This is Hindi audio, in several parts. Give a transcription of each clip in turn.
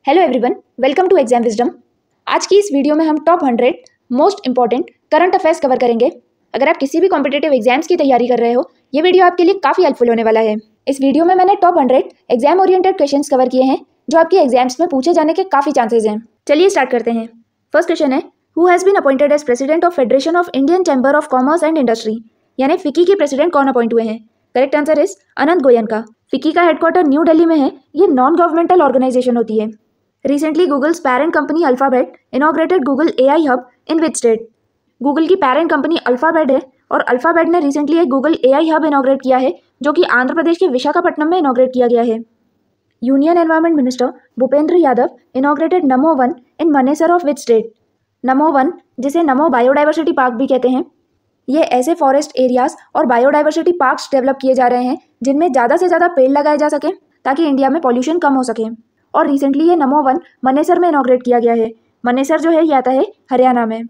Hello everyone, welcome to exam wisdom. आज की इस वीडियो में हम top 100 most important current affairs cover करेंगे। अगर आप किसी भी कॉम्पिटेटिव एग्जाम्स की तैयारी कर रहे हो, ये वीडियो आपके लिए काफ़ी हेल्पफुल होने वाला है। इस वीडियो में मैंने top 100 exam oriented questions cover किए हैं जो आपके एग्जाम्स में पूछे जाने के काफ़ी चांसेस हैं। चलिए स्टार्ट करते हैं। फर्स्ट क्वेश्चन है, who has been appointed as president of Federation of Indian Chamber of Commerce and Industry, यानी फिक्की के प्रेसिडेंट कौन अपॉइंट हुए हैं? Correct answer is Anant Goenka. FICCI का हेडक्वार्टर न्यू दिल्ली में है। ये नॉन गवर्नमेंटल ऑर्गेनाइजेशन होती है। Recently, Google's parent company Alphabet inaugurated Google AI Hub in which state? Google की पेरेंट कंपनी अल्फाबेट है और अल्फाबेट ने रिसेंटली एक गूगल AI हब इनॉग्रेट किया है जो कि आंध्र प्रदेश के विशाखापट्टनम में इनॉग्रेट किया गया है। Union environment minister Bhupendra Yadav inaugurated Namo Van in Manesar of which state? Namo Van, जिसे नमो बायोडाइवर्सिटी पार्क भी कहते हैं, ये ऐसे फॉरेस्ट एरियाज और बायोडाइवर्सिटी पार्क्स डेवलप किए जा रहे हैं जिनमें ज़्यादा से ज़्यादा पेड़ लगाए जा सके ताकि इंडिया में पॉल्यूशन कम हो सके। और रिसेंटली ये नमो वन मनेसर में इनॉग्रेट किया गया है। मनेसर जो है ये आता है हरियाणा में।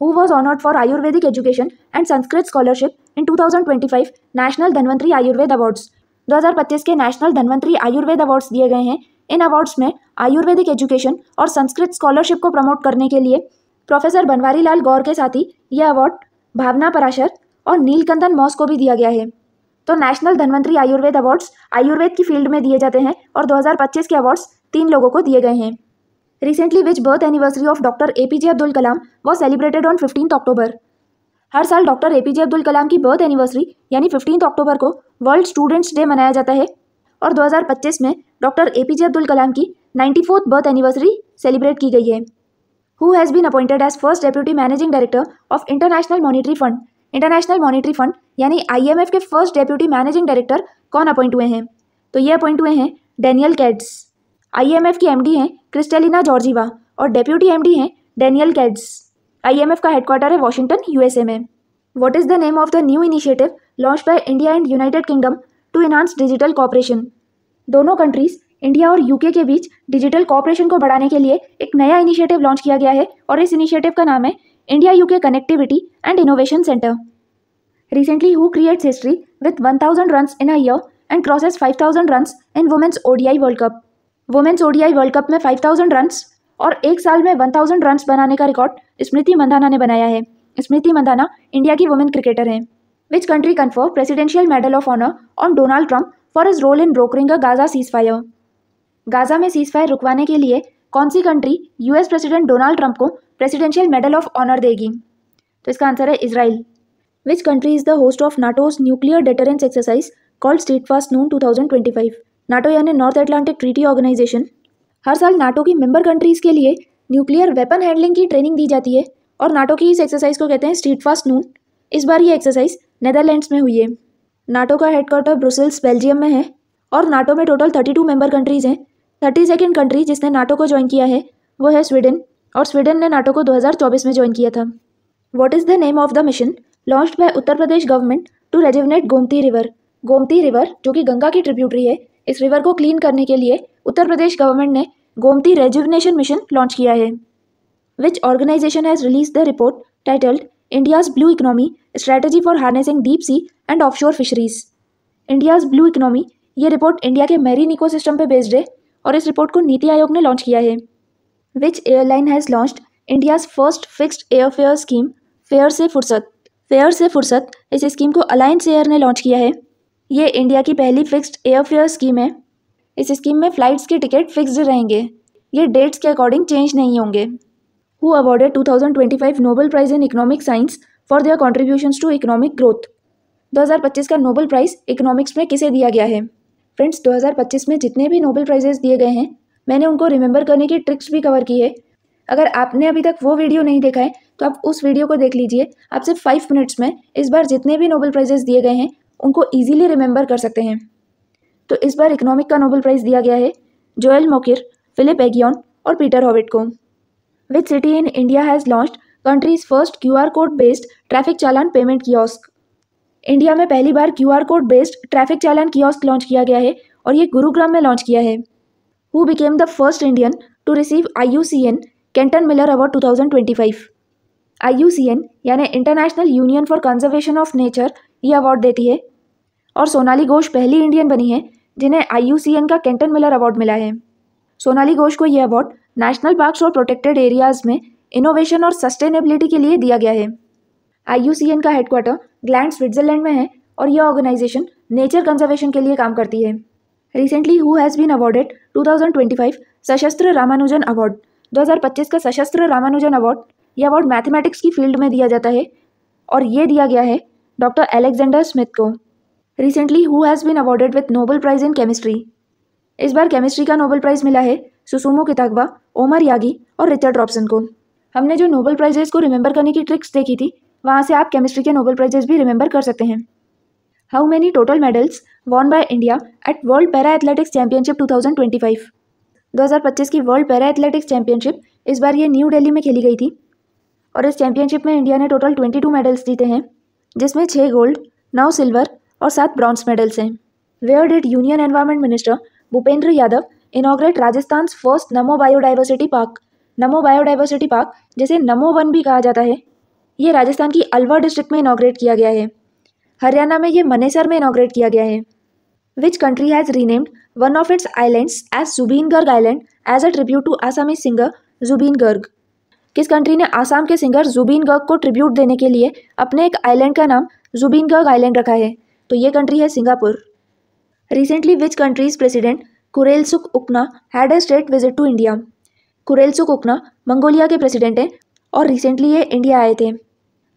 Who was honoured for Ayurvedic education and Sanskrit scholarship in 2025 national Dhanvantari Ayurveda awards? 2025 के नेशनल धन्वंतरी आयुर्वेद अवार्ड्स दिए गए हैं। इन अवार्ड्स में आयुर्वेदिक एजुकेशन और संस्कृत स्कॉलरशिप को प्रमोट करने के लिए प्रोफेसर बनवारी लाल गौर के साथ ही यह अवार्ड भावना पराशर और नीलकंदन मॉस को भी दिया गया है। तो नेशनल धन्वंतरी आयुर्वेद अवार्ड्स आयुर्वेद की फील्ड में दिए जाते हैं और 2025 के अवार्ड्स 3 लोगों को दिए गए हैं। Recently which birth anniversary of doctor APJ Abdul Kalam was celebrated on 15 अक्टूबर? हर साल डॉक्टर APJ अब्दुल कलाम की बर्थ एनिवर्सरी यानी 15 अक्टूबर को वर्ल्ड स्टूडेंट्स डे मनाया जाता है और 2025 में डॉक्टर APJ अब्दुल कलाम की 94th बर्थ एनिवर्सरी सेलिब्रेट की गई है। Who has been appointed as first deputy managing director of International Monetary Fund? International Monetary Fund यानी IMF के फर्स्ट डेप्यूटी मैनेजिंग डायरेक्टर कौन अपॉइंट हुए हैं? तो ये अपॉइंट हुए हैं डेनियल कैड्स। IMF की MD हैं क्रिस्टेलिना जॉर्जीवा और डेप्यूटी MD हैं डेनियल कैड्स। IMF का हेडक्वार्टर है वॉशिंगटन USA में। What is the name of the new initiative launch by India and United kingdom to enhance digital cooperation? दोनों कंट्रीज इंडिया और UK के बीच डिजिटल कॉपरेशन को बढ़ाने के लिए एक नया इनिशिएटिव लॉन्च किया गया है और इस इनिशिएटिव का नाम है India UK connectivity and innovation centre. Recently, who creates history with 1000 runs in a year and crosses 5000 runs in Women's ODI World Cup? Women's ODI World Cup में 5000 रन्स और एक साल में 1000 रन्स बनाने का रिकॉर्ड स्मृति मंधाना ने बनाया है। स्मृति मंधाना इंडिया की वुमेन क्रिकेटर हैं। Which country confer presidential medal of honour on Donald Trump for his role in brokering a Gaza ceasefire? Gaza में सीजफायर रुकवाने के लिए कौन सी country US president Donald Trump को प्रेसिडेंशियल मेडल ऑफ ऑनर देगी? तो इसका आंसर है Israel. Which country is the host of NATO's nuclear deterrence exercise called Steadfast Noon 2025? NATO यानी नॉर्थ अटलांटिक ट्रीटी ऑर्गेनाइजेशन हर साल नाटो की मेंबर कंट्रीज़ के लिए न्यूक्लियर वेपन हैंडलिंग की ट्रेनिंग दी जाती है और नाटो की इस एक्सरसाइज को कहते हैं स्टीडफास्ट नून। इस बार ये एक्सरसाइज नेदरलैंड्स में हुई है। नाटो का हेडक्वार्टर ब्रुसेल्स बेल्जियम में है और नाटो में टोटल 32 मेंबर कंट्रीज़ हैं। 32nd कंट्री जिसने नाटो को ज्वाइन किया है वो है स्वीडन और स्वीडन ने नाटो को 2024 में ज्वाइन किया था। What is the name of the mission launched by Uttar Pradesh government to rejuvenate Gomti river? Gomti river जो कि गंगा की ट्रिब्यूटरी है, इस रिवर को क्लीन करने के लिए उत्तर प्रदेश गवर्नमेंट ने गोमती रेजुवनेशन मिशन लॉन्च किया है। Which organisation has release the report titled India's blue economy strategy for harnessing deep sea and offshore fisheries? India's blue economy ये रिपोर्ट इंडिया के मैरीन इकोसिस्टम पे बेस्ड है और इस रिपोर्ट को नीति आयोग ने लॉन्च किया है। Which airline has launched India's first fixed airfare scheme fare से फुर्सत? फेयर से फुर्सत इस स्कीम को अलायंस एयर ने लॉन्च किया है। ये इंडिया की पहली फिक्स्ड एयरफेयर स्कीम है। इस स्कीम में फ़्लाइट्स के टिकट फिक्स्ड रहेंगे, ये डेट्स के अकॉर्डिंग चेंज नहीं होंगे। Who awarded 2025 Nobel prize in economic science for their contributions to economic growth? 2025 का नोबेल प्राइज़ इकोनॉमिक्स में किसे दिया गया है? फ्रेंड्स, 2025 में जितने भी नोबेल प्राइजेस दिए गए हैं मैंने उनको रिमेंबर करने की ट्रिक्स भी कवर की है। अगर आपने अभी तक वो वीडियो नहीं देखा है तो आप उस वीडियो को देख लीजिए। आप सिर्फ 5 मिनट्स में इस बार जितने भी नोबेल प्राइजेस दिए गए हैं उनको इजीली रिमेंबर कर सकते हैं। तो इस बार इकोनॉमिक का नोबेल प्राइज़ दिया गया है जोएल मोकिर, फिलिप एगियन और पीटर हॉविट को। Which city in India has launched countries first QR code based traffic challan payment kiosk? India में पहली बार QR कोड बेस्ड ट्रैफिक चालान कियोस्क लॉन्च किया गया है और ये गुरुग्राम में लॉन्च किया है। Who became the first Indian to receive IUCN Kenton Miller award 2025? IUCN यानी international union for conservation of nature ये अवार्ड देती है और सोनाली घोष पहली इंडियन बनी है जिन्हें IUCN का केंटन मिलर अवार्ड मिला है। सोनाली घोष को यह अवार्ड नेशनल पार्क्स और प्रोटेक्टेड एरियाज में इनोवेशन और सस्टेनेबिलिटी के लिए दिया गया है। IUCN का हेडक्वार्टर ग्लैंड स्विट्जरलैंड में है और यह ऑर्गेनाइजेशन नेचर कंजर्वेशन के लिए काम करती है। Recently who has been awarded 2025 SASTRA Ramanujan award. 2025 का सशस्त्र रामानुजन अवार्ड, यह अवार्ड मैथमेटिक्स की फील्ड में दिया जाता है और ये दिया गया है डॉक्टर अलेक्जेंडर स्मिथ को। Recently who has been awarded with Nobel prize in chemistry. इस बार केमिस्ट्री का नोबेल प्राइज मिला है सुसुमो कितागवा, ओमर यागी और रिचर्ड रॉबसन को। हमने जो नोबेल प्राइजेस को रिमेंबर करने की ट्रिक्स देखी थी, वहाँ से आप केमिस्ट्री के नोबेल प्राइजेस भी रिमेंबर कर सकते हैं। How many total medals won by India at world para athletics championship 2025। 2025 की वर्ल्ड पैरा एथलेटिक्स चैंपियनशिप इस बार ये न्यू दिल्ली में खेली गई थी और इस चैंपियनशिप में इंडिया ने टोटल 22 मेडल्स जीते हैं, जिसमें 6 गोल्ड, 9 सिल्वर और 7 ब्रॉन्ज मेडल्स हैं। Where did union environment minister Bhupendra Yadav inaugurate Rajasthan first Namo biodiversity park. Namo biodiversity park, जिसे नमो वन भी कहा जाता है, ये राजस्थान की अलवर डिस्ट्रिक्ट में इनॉग्रेट किया गया है। हरियाणा में ये मनेसर में इनॉग्रेट किया गया है। Which country has renamed one of its islands as Zubeen Garg island as a tribute to आसामी सिंगर जुबीन गर्ग। किस कंट्री ने आसाम के सिंगर जुबीन गर्ग को ट्रिब्यूट देने के लिए अपने एक आइलैंड का नाम जुबीन गर्ग आइलैंड रखा है? तो ये कंट्री है Singapore. Recently which country's president Khurelsukh Ukhnaa had a state visit to India. Khurelsukh Ukhnaa Mongolia के प्रेसिडेंट हैं और रिसेंटली ये इंडिया आए थे।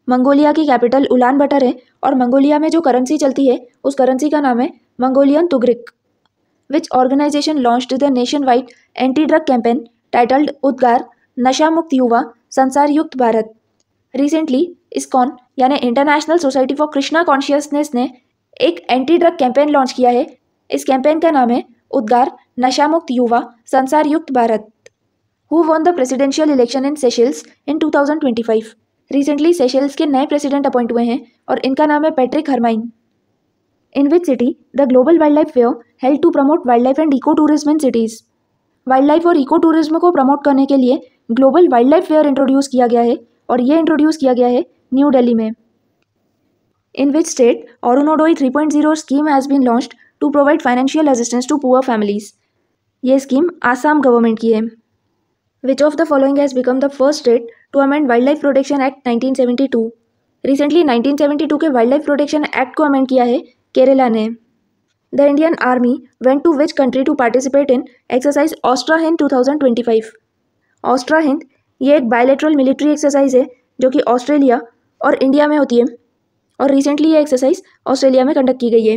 मंगोलिया की कैपिटल उलान बटर है और मंगोलिया में जो करेंसी चलती है उस करेंसी का नाम है Mongolian tugrik. Which organisation launched the nation wide anti drug campaign titled उद्गार नशा मुक्त युवा संसार युक्त भारत। रिसेंटली इस्कॉन यानी International Society for Krishna Consciousness ने एक एंटी ड्रग कैंपेन लॉन्च किया है। इस कैंपेन का नाम है उद्गार नशा मुक्त युवा संसार युक्त Bharat. Who won the presidential election in Seychelles in 2025। Recently Seychelles के नए प्रेसिडेंट अपॉइंट हुए हैं और इनका नाम है Patrick Herminie. In which city the global wildlife fair held to promote wildlife and ecotourism in cities. Wildlife और इको टूरिज्म को प्रमोट करने के लिए global wildlife fair introduce किया गया है और ये इंट्रोड्यूस किया गया है न्यू दिल्ली में। In which state Arunodaya 3.0 scheme has been launched to provide financial assistance to poor families. ये स्कीम आसाम गवर्नमेंट की है। Which of the following has become the first state to amend wild life protection act 1972। Recently 1972 के वाइल्ड लाइफ प्रोटेक्शन एक्ट को अमेंड किया है केरला ने। The Indian army went to which country to participate in exercise Austra Hind 2025। ऑस्ट्रा Hind ये एक बायलैटरल मिलिट्री एक्सरसाइज है जो कि ऑस्ट्रेलिया और इंडिया में होती है और रिसेंटली ये एक्सरसाइज ऑस्ट्रेलिया में कंडक्ट की गई है।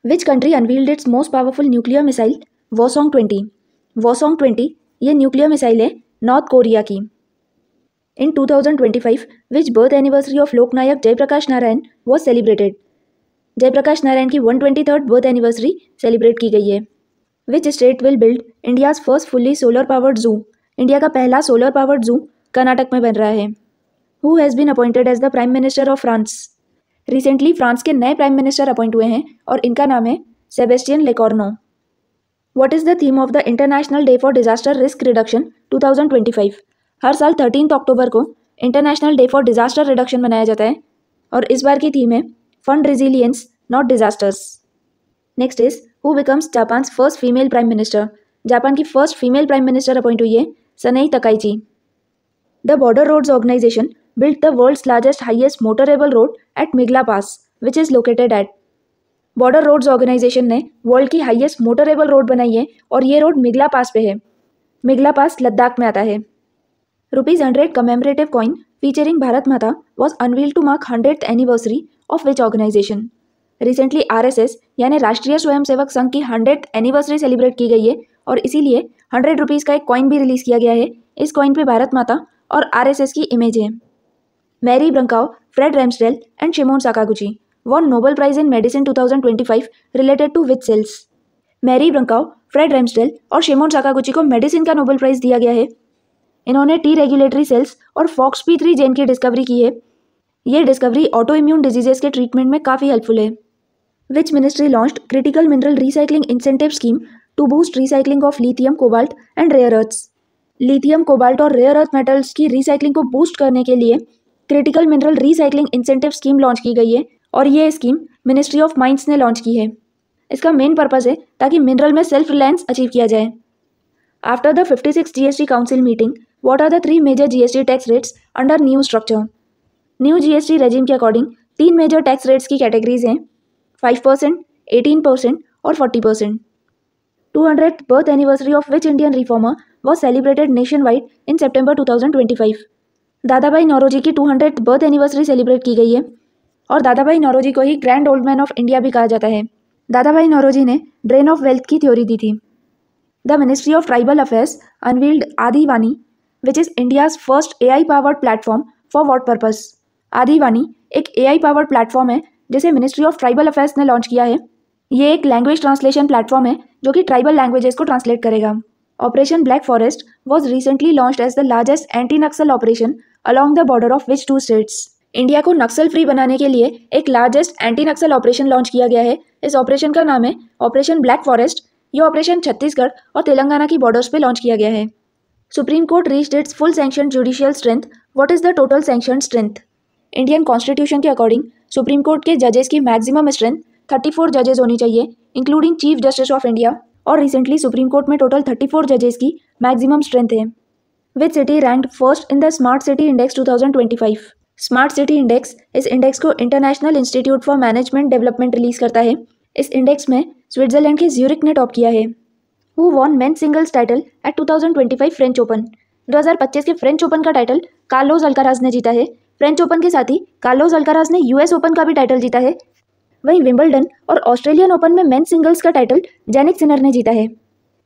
Which country unveiled its most powerful nuclear missile Hwasong 20। Hwasong 20 ये न्यूक्लियर मिसाइल है नॉर्थ कोरिया की। In 2025 which birth anniversary of Loknayak Jayaprakash Narayan was celebrated. Jayaprakash Narayan की 123rd बर्थ एनिवर्सरी सेलिब्रेट की गई है। Which state will build India's first fully solar powered zoo. India का पहला सोलर पावर्ड जू कर्नाटक में बन रहा है। Who has been appointed as the prime minister of France. Recently France के नए प्राइम मिनिस्टर अपॉइंट हुए हैं और इनका नाम है Sebastien Lecornu. What is the theme of the international day for disaster risk reduction 2025। हर साल 13 अक्टूबर को international day for disaster reduction मनाया जाता है और इस बार की थीम है fund resilience not disasters. Next is who becomes Japan first female prime minister. Japan की first female prime minister appoint हुई है Sanae Takaichi. The border roads organisation built the world's largest highest motorable road at Migla Pass, which is located at। Border roads Organisation ने वर्ल्ड की हाईएस्ट मोटरेबल रोड बनाई है और ये रोड मिगला पास पे है। मिगला पास लद्दाख में आता है। ₹100 commemorative coin featuring Bharat Mata was unveiled to mark 100th anniversary of which organisation. Recently RSS यानी राष्ट्रीय स्वयंसेवक संघ की 100th एनिवर्सरी सेलिब्रेट की गई है और इसीलिए ₹100 का एक कॉइन भी रिलीज किया गया है। इस कॉइन पे भारत माता और RSS की इमेज है। Mary Brunkow, Fred Ramsdell and Shimon Sakaguchi won Nobel Prize in Medicine 2025 related to which cells। Mary Brunkow, Fred Ramsdell और शिमोन साकागुची को मेडिसिन का नोबेल प्राइज दिया गया है। इन्होंने टी रेगुलेटरी सेल्स और FOXP3 जेन की डिस्कवरी की है। ये डिस्कवरी ऑटो इम्यून डिजीजेस के ट्रीटमेंट में काफ़ी हेल्पफुल है। Which ministry launched critical mineral recycling incentive scheme to boost recycling of lithium, cobalt and rare earths. Lithium, cobalt और रेयर अर्थ मेटल्स की रिसाइकलिंग को बूस्ट करने के लिए critical mineral recycling incentive scheme launch की गई है और ये स्कीम मिनिस्ट्री ऑफ माइंस ने लॉन्च की है। इसका मेन पर्पज़ है ताकि मिनरल में सेल्फ रिलायंस अचीव किया जाए। After the 56th GST Council meeting, what are the three major GST tax rates under new structure? New GST regime के अकॉर्डिंग 3 मेजर टैक्स रेट्स की कैटेगरीज हैं 5%, 18% और 40%. 200th birth anniversary of which Indian reformer was celebrated nationwide in September 2025? दादा भाई नौरोजी की 200th बर्थ एनिवर्सरी सेलिब्रेट की गई है और दादा भाई नौरोजी को ही grand old man of India भी कहा जाता है. दादा भाई नौरोजी ने ड्रेन ऑफ वेल्थ की थ्योरी दी थी. The ministry of tribal affairs unveiled Adivani which is India's first AI powered platform for what purpose? Adivani एक AI पावर्ड प्लेटफॉर्म है जिसे मिनिस्ट्री ऑफ ट्राइबल अफेयर्स ने लॉन्च किया है. ये एक लैंग्वेज ट्रांसलेशन प्लेटफॉर्म है जो कि ट्राइबल लैंग्वेजेस को ट्रांसलेट करेगा. Operation black forest was recently launched as the largest anti Naxal operation along the border of which 2 states? India को नक्सल फ्री बनाने के लिए एक largest anti Naxal operation launch किया गया है. इस ऑपरेशन का नाम है ऑपरेशन ब्लैक फॉरेस्ट. ये ऑपरेशन छत्तीसगढ़ और तेलंगाना की बॉर्डर्स पे लॉन्च किया गया है. Supreme court reached its full sanction judicial strength. What is the total sanction strength? Indian constitution के अकॉर्डिंग सुप्रीम कोर्ट के जजेस की मैक्सिमम स्ट्रेंथ 34 जजेस होनी चाहिए including chief justice of India. और रिसेंटली सुप्रीम कोर्ट में टोटल 34 जजेस की मैक्सिमम स्ट्रेंथ है. Which city ranked first in the smart city index 2025? Smart city index इस इंडेक्स को international institute for management development release करता है. इस इंडेक्स में स्विट्जरलैंड के ज्यूरिक ने टॉप किया है. Who won men singles title at 2025 French Open? 2025 के फ्रेंच ओपन का टाइटल कार्लोस अल्काराज ने जीता है. फ्रेंच ओपन के साथ ही कार्लोस अल्काराज ने US ओपन का भी टाइटल जीता है. वहीं विंबलडन और ऑस्ट्रेलियन ओपन में मेन सिंगल्स का टाइटल जैनिक सिनर ने जीता है.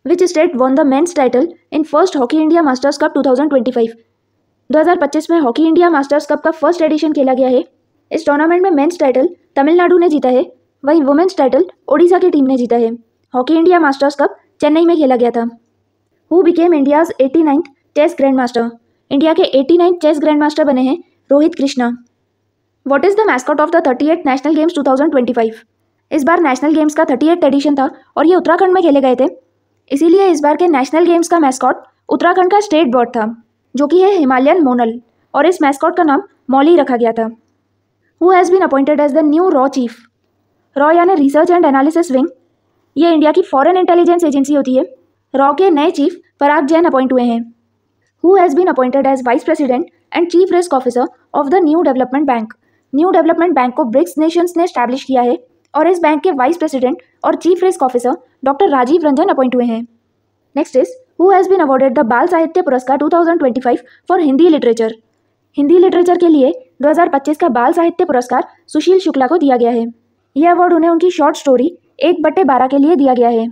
Which state won the men's title in first hockey India masters cup 2025? 2025 में हॉकी इंडिया मास्टर्स कप का फर्स्ट एडिशन खेला गया है. इस टूर्नामेंट में मेंस टाइटल तमिलनाडु ने जीता है. वहीं वुमेन्स टाइटल ओडिशा की टीम ने जीता है. Hockey India masters cup Chennai में खेला गया था. Who became India's 89th chess grand master? India के 89th चेस ग्रैंड मास्टर बने हैं Rohit Krishna. What is the mascot of the 38th national games 2025? इस बार नेशनल गेम्स का 38th एडिशन था और ये उत्तराखंड में खेले गए थे. इसीलिए इस बार के नेशनल गेम्स का मैस्कॉट उत्तराखंड का स्टेट बर्ड था जो कि है हिमालयन मोनल और इस मैस्कॉट का नाम मौली रखा गया था. Who has been appointed as the new रॉ चीफ? रॉ यानी रिसर्च एंड एनालिसिस विंग. ये इंडिया की फॉरेन इंटेलिजेंस एजेंसी होती है. रॉ के नए चीफ पराग जैन अपॉइंट हुए हैं. Who has been appointed as vice president and chief risk officer of the new development bank? New development bank को ब्रिक्स नेशंस ने स्टैब्लिश किया है और इस बैंक के वाइस प्रेसिडेंट और chief risk officer doctor Rajiv Ranjan appoint हुए हैं. Next is who has been awarded the Bal Sahitya Puraskar 2025 for Hindi literature? Hindi literature के लिए 2025 का बाल साहित्य पुरस्कार सुशील शुक्ला को दिया गया है. यह अवार्ड उन्हें उनकी शॉर्ट स्टोरी 1/12 के लिए दिया गया है.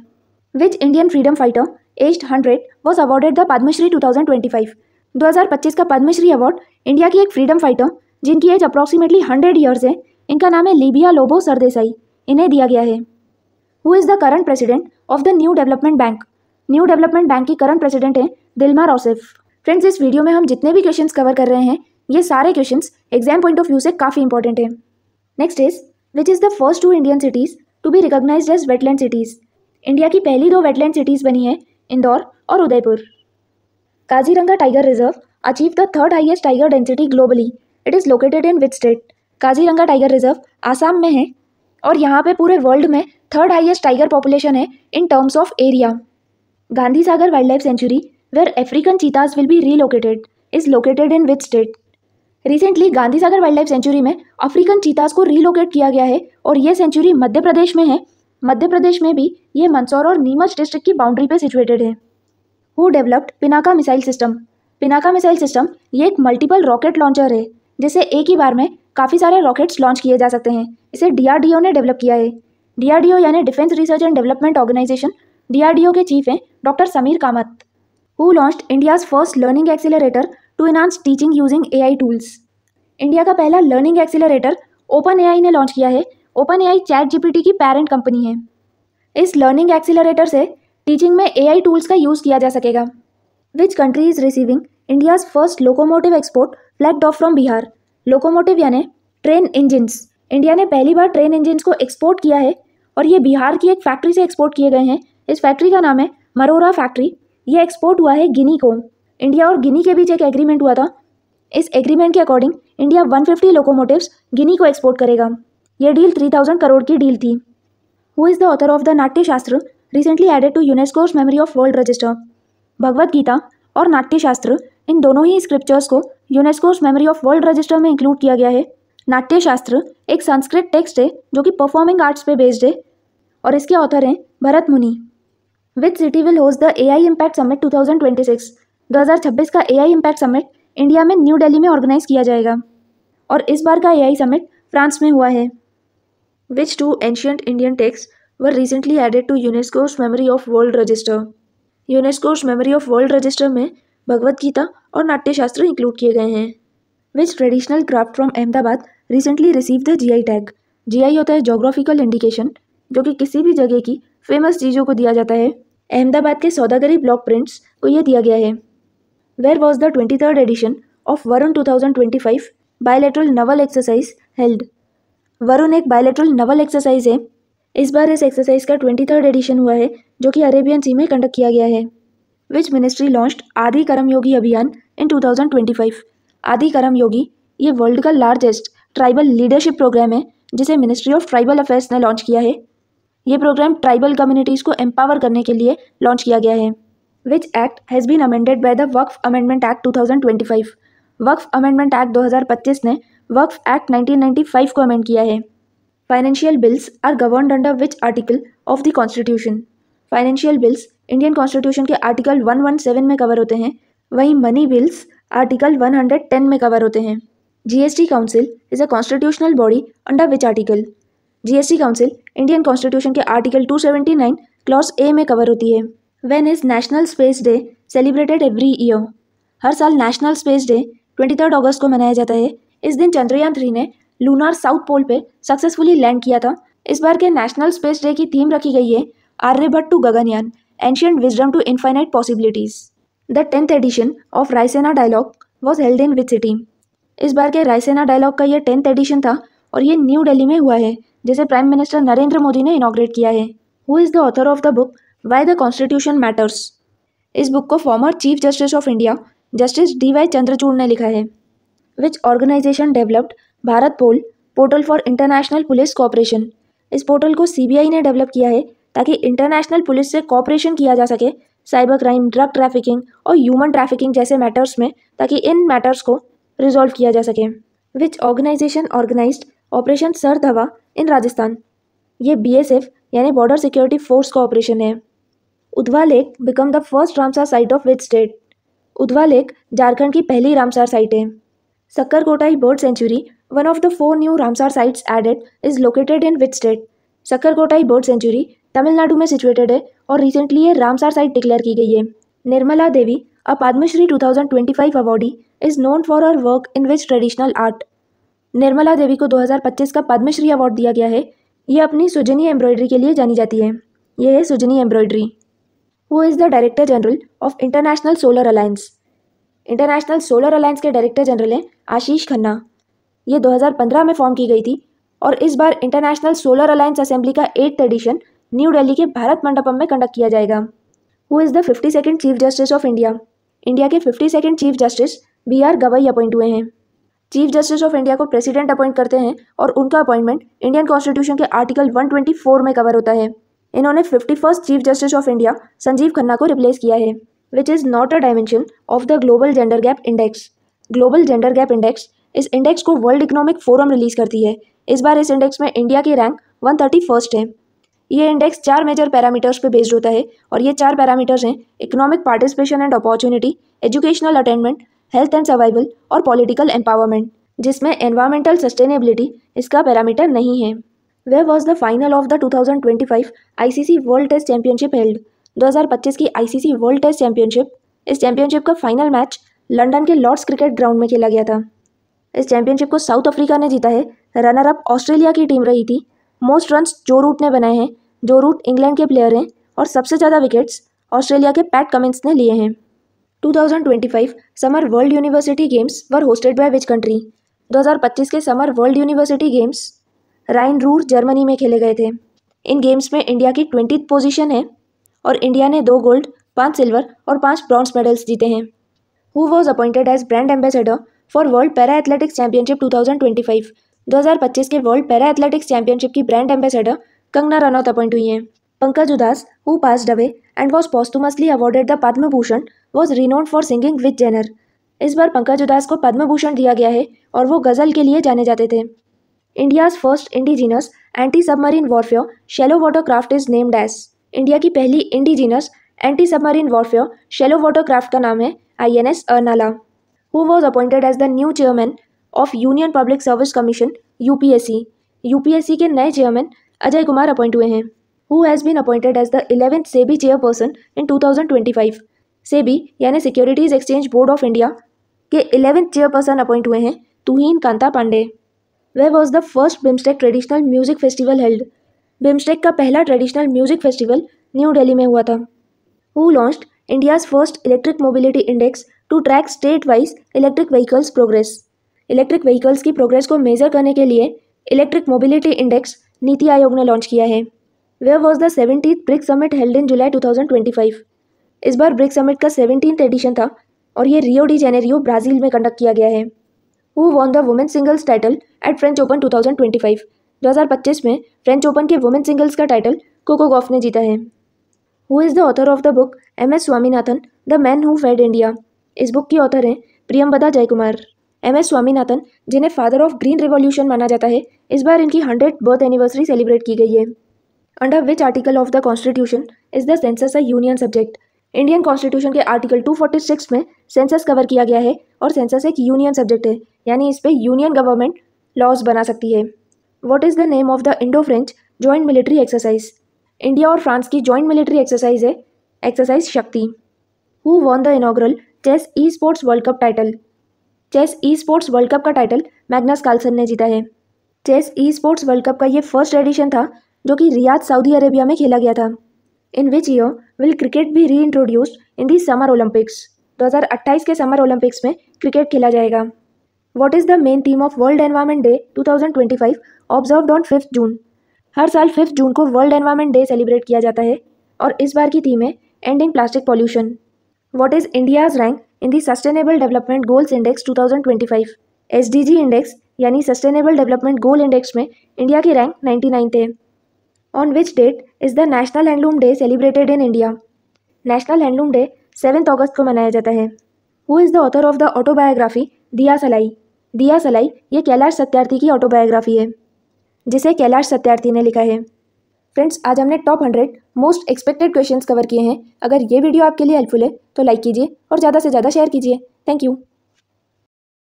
Which Indian freedom fighter aged 100 was awarded the Padma Shri 2025? 2025 का पद्मश्री अवार्ड इंडिया की एक फ्रीडम फाइटर जिनकी एज अप्रॉक्सीमेटली 100 ईयर्स है, इनका नाम है लिबिया लोबो सरदेसाई, इन्हें दिया गया है. Who is the current president of the new development bank? New development bank की करंट प्रेसिडेंट है दिल्मा रौसिफ. फ्रेंड्स, इस वीडियो में हम जितने भी क्वेश्चंस कवर कर रहे हैं ये सारे questions exam point of view से काफ़ी इंपॉर्टेंट है. Next is which is the first 2 Indian cities to be recognised as wetland cities? India की पहली 2 वेटलैंड सिटीज़ बनी है इंदौर और Udaipur. Kaziranga tiger reserve achieve the 3rd highest tiger density globally. It is located in which state? Kaziranga tiger reserve Assam में है और यहाँ पे पूरे वर्ल्ड में 3rd हाईएस्ट टाइगर पॉपुलेशन है in terms of area. Gandhi Sagar wild life sanctuary where African cheetahs will be relocated is located in which state? Recently Gandhi Sagar wild life sanctuary में अफ्रीकन चीताज को रीलोकेट किया गया है और ये सेंचुरी मध्य प्रदेश में है. मध्य प्रदेश में भी ये मंदसौर और नीमच डिस्ट्रिक्ट की बाउंड्री पे सिचुएटेड है. Who developed Pinaka missile system? Pinaka missile system ये एक मल्टीपल रॉकेट लॉन्चर है जिससे एक ही बार में काफ़ी सारे रॉकेट्स लॉन्च किए जा सकते हैं. इसे DRDO ने डेवलप किया है. DRDO यानी defence research and development organisation. DRDO के चीफ हैं doctor Sameer Kamat. Who launched India's first learning accelerator to enhance teaching using AI tools? India का पहला लर्निंग एक्सीलरेटर OpenAI ने लॉन्च किया है. OpenAI ChatGPT की पेरेंट कंपनी है. इस लर्निंग एक्सीलरेटर से टीचिंग में AI टूल्स का यूज़ किया जा सकेगा. Which country is receiving India's first locomotive export flagged off from Bihar? Locomotive यानी ट्रेन इंजिन्स. इंडिया ने पहली बार ट्रेन इंजिन्स को एक्सपोर्ट किया है और ये बिहार की एक फैक्ट्री से एक्सपोर्ट किए गए हैं. इस फैक्ट्री का नाम है मरोरा फैक्ट्री. ये एक्सपोर्ट हुआ है गिनी को. इंडिया और गिनी के बीच एक एग्रीमेंट हुआ था. इस एग्रीमेंट के अकॉर्डिंग इंडिया 150 लोकोमोटिव्स गिनी को एक्सपोर्ट करेगा. ये डील 3000 करोड़ की डील थी. Who is the author of the Natya Shastra recently added to UNESCO's memory of world register? Bhagavad Gita और नाट्यशास्त्र, इन दोनों ही स्क्रिप्चर्स को UNESCO's memory of world register में इंक्लूड किया गया है। नाट्यशास्त्र एक संस्कृत टेक्स्ट है जो कि परफॉर्मिंग आर्ट्स पे बेस्ड है और इसके ऑथर हैं भरत मुनि। Which city will host the AI impact summit 2026? 2026 का AI इम्पैक्ट समिट इंडिया में न्यू दिल्ली में ऑर्गेनाइज किया जाएगा और इस बार का AI समिट फ्रांस में हुआ है। Which two ancient Indian text were recently added to UNESCO's memory of world register? UNESCO's memory of world register में भगवत गीता और नाट्यशास्त्र इंक्लूड किए गए हैं। Which traditional craft from Ahmedabad recently receive the GI tag? GI होता है जोग्राफिकल इंडिकेशन, जो कि किसी भी जगह की फेमस चीज़ों को दिया जाता है। अहमदाबाद के सौदागरी ब्लॉक प्रिंट्स को यह दिया गया है। Where was the 23rd edition of Varun 2025 bilateral naval exercise held? Varun एक बायलैटरल नवल एक्सरसाइज है। इस बार इस एक्सरसाइज का 23rd एडिशन हुआ है जो कि अरेबियन सी में कंडक्ट किया गया है। विच मिनिस्ट्री लॉन्च्ड आदि करम योगी अभियान इन 2025? आदि करम योगी ये वर्ल्ड का लार्जेस्ट ट्राइबल लीडरशिप प्रोग्राम है जिसे मिनिस्ट्री ऑफ ट्राइबल अफेयर्स ने लॉन्च किया है। ये प्रोग्राम ट्राइबल कम्युनिटीज़ को एम्पावर करने के लिए लॉन्च किया गया है। Which act has been amended by the Waqf amendment act 2025? Waqf amendment act 2025 ने वक्फ एक्ट 1995 को अमेंड किया है। Financial bills are governed under which article of the constitution? Financial bills Indian constitution के आर्टिकल 117 में कवर होते हैं, वहीं मनी बिल्स आर्टिकल 110 में कवर होते हैं। GST council is a constitutional body under which article? GST council Indian constitution के आर्टिकल 279 क्लॉज A में कवर होती है। When is national space day celebrated every year? हर साल नेशनल स्पेस डे 23 अगस्त को मनाया जाता है। इस दिन चंद्रयान 3 ने लूनार साउथ पोल पे सक्सेसफुली लैंड किया था। इस बार के नेशनल स्पेस डे की थीम रखी गई है Aryabhata to Gaganyaan, ancient wisdom to infinite possibilities. The 10th edition of Raisina dialogue was held in which city? इस बार के रायसेना डायलॉग का यह 10th एडिशन था और ये न्यू दिल्ली में हुआ है, जिसे प्राइम मिनिस्टर नरेंद्र मोदी ने इनॉग्रेट किया है। Who is the author of the book why the constitution matters? इस बुक को former chief justice of India justice DY Chandrachud ने लिखा है। Which organisation developed Bharat pol portal for international police cooperation? इस पोर्टल को CBI ने डेवलप किया है ताकि इंटरनेशनल पुलिस से कोऑपरेशन किया जा सके साइबर क्राइम, ड्रग ट्रैफिकिंग और ह्यूमन ट्रैफिकिंग जैसे मैटर्स में, ताकि इन मैटर्स को रिजॉल्व किया जा सके। Which organisation organised operation Sard Hawa in Rajasthan? ये BSF यानी बॉर्डर सिक्योरिटी फोर्स का ऑपरेशन है। Udhwa lake become the first Ramsar site of which state? Udhwa lake Jharkhand की पहली रामसार साइट है। Sakkarakottai bird sanctuary, one of the 4 new Ramsar sites added, is located in which state? Sakkarakottai bird sanctuary Tamil Nadu में सिचुएटेड है और रिसेंटली ये रामसार साइट डिक्लेयर की गई है। Nirmala Devi, a Padma Shri 2025 awardee, is known for her work in which traditional art? Nirmala Devi को 2025 का पद्मश्री अवार्ड दिया गया है। ये अपनी सुजनी एम्ब्रॉयडरी के लिए जानी जाती है। यह है Sujani embroidery. Who is the director general of international solar alliance? International solar alliance के डायरेक्टर जनरल हैं आशीष खन्ना। ये 2015 में फॉर्म की गई थी और इस बार इंटरनेशनल सोलर अलायंस असेंबली का 8th एडिशन न्यू दिल्ली के भारत मंडपम में कंडक्ट किया जाएगा। Who is the 52nd chief justice of India? India के 52nd chief justice BR Gavai appoint हुए हैं। चीफ जस्टिस ऑफ इंडिया को प्रेसिडेंट अपॉइंट करते हैं और उनका अपॉइंटमेंट इंडियन कॉन्स्टिट्यूशन के आर्टिकल 124 में कवर होता है। इन्होंने 51st chief justice of India Sanjeev Khanna को रिप्लेस किया है। Which is not a dimension of the global gender gap index? Global gender gap index, इस इंडेक्स को वर्ल्ड इकोनॉमिक फोरम रिलीज करती है। इस बार इस इंडेक्स में इंडिया की रैंक 131st है। ये इंडेक्स 4 मेजर पैरामीटर्स पे बेस्ड होता है और ये 4 पैरामीटर्स हैं economic participation and opportunity, educational attainment, health and survival और पॉलिटिकल एम्पावरमेंट, जिसमें एनवायरमेंटल सस्टेनेबिलिटी इसका पैरामीटर नहीं है। Where was the final of the 2025 ICC world test championship held? 2025 की ICC वर्ल्ड टेस्ट चैंपियनशिप, इस चैंपियनशिप का फाइनल मैच लंदन के लॉर्ड्स क्रिकेट ग्राउंड में खेला गया था। इस चैंपियनशिप को साउथ अफ्रीका ने जीता है। रनर अप ऑस्ट्रेलिया की टीम रही थी। मोस्ट रन्स जो रूट ने बनाए हैं। जो रूट इंग्लैंड के प्लेयर हैं और सबसे ज़्यादा विकेट्स ऑस्ट्रेलिया के पैट कमिंस ने लिए हैं। 2025 summer world university games were hosted by which country? 2025 के समर वर्ल्ड यूनिवर्सिटी गेम्स राइन रूर जर्मनी में खेले गए थे। इन गेम्स में इंडिया की 20th पोजीशन है और इंडिया ने 2 गोल्ड, 5 सिल्वर और 5 ब्रॉन्ज मेडल्स जीते हैं। Who was appointed as brand ambassador for world para athletics championship 2025? 2025 के वर्ल्ड पैरा एथलेटिक्स चैंपियनशिप की brand ambassador Kangana Ranaut appoint हुई हैं। Pankaj Udas, who passed away and was posthumously awarded the Padma Bhushan, was renowned for singing with genre. इस बार पंकज उदास को पद्म भूषण दिया गया है और वो गजल के लिए जाने जाते थे. India's first indigenous anti submarine warfare shallow watercraft is named as. India की पहली indigenous anti submarine warfare shallow watercraft का नाम है INS Arnala. Who was appointed as the new chairman of union public service commission UPSC. UPSC के नए चेयरमैन अजय कुमार अपॉइंट हुए हैं. Who has been appointed as the 11th SEBI chairperson in 2025. SEBI यानी securities exchange board of India के 11th चेयरपर्सन अपॉइंट हुए हैं Tuhin Kanta Pandey. Where was the first BIMSTEC traditional music festival held. BIMSTEC का पहला traditional music festival New Delhi में हुआ था. Who launched India's first electric mobility index to track state wise electric vehicles progress. Electric vehicles की प्रोग्रेस को मेजर करने के लिए electric mobility index NITI Aayog ने लॉन्च किया है. Where was the 17th BRICS summit held in July 2025. इस बार ब्रिक्स समिट का 17th एडिशन था और ये रियो डी जेनेरियो ब्राज़ील में कंडक्ट किया गया है. Who won the women singles title at French Open 2025. 2025 में फ्रेंच ओपन के वुमेन सिंगल्स का टाइटल कोको गॉफ ने जीता है. Who is the author of the book MS Swaminathan the man who fed India. इस बुक की ऑथर हैं प्रियंवदा जयकुमार. MS स्वामीनाथन, जिन्हें फादर ऑफ ग्रीन रिवॉल्यूशन माना जाता है, इस बार इनकी 100th बर्थ एनिवर्सरी सेलिब्रेट की गई है. Under which article of the constitution is the census a union subject. Indian constitution के आर्टिकल 246 में सेंसस कवर किया गया है और सेंसस एक यूनियन सब्जेक्ट है, यानी इस पे यूनियन गवर्नमेंट लॉज बना सकती है. What is the name of the indo French joint military exercise. India और फ्रांस की जॉइंट मिलिट्री एक्सरसाइज है exercise Shakti. Who won the inaugural chess e sports world cup title. Chess e sports world cup का टाइटल मैग्नस कार्लसन ने जीता है. चेस ई स्पोर्ट्स वर्ल्ड कप का ये फर्स्ट एडिशन था जो कि रियाद सऊदी अरेबिया में खेला गया था. इन विच ईयर विल क्रिकेट भी री introduced in the summer Olympics. 2028 के समर ओलंपिक्स में क्रिकेट खेला जाएगा. What is the main theme of world environment day 2025 observed on 5 जून. हर साल 5 जून को वर्ल्ड एनवायरनमेंट डे सेलिब्रेट किया जाता है और इस बार की थीम है ending plastic pollution. What is India's rank in the sustainable development goals index 2025. SDG index यानी सस्टेनेबल डेवलपमेंट गोल इंडेक्स में इंडिया की रैंक 99 थे. On which that is the national handloom day celebrated in India. National handloom day 7 अगस्त को मनाया जाता है. Who is the author of the autobiography दिया सलाई. दिया सलाई ये कैलाश सत्यार्थी की ऑटोबायोग्राफी है जिसे कैलाश सत्यार्थी ने लिखा है. फ्रेंड्स, आज हमने top 100 most expected questions cover किए हैं. अगर ये वीडियो आपके लिए हेल्पफुल है तो लाइक कीजिए और ज़्यादा से ज़्यादा शेयर कीजिए. Thank you.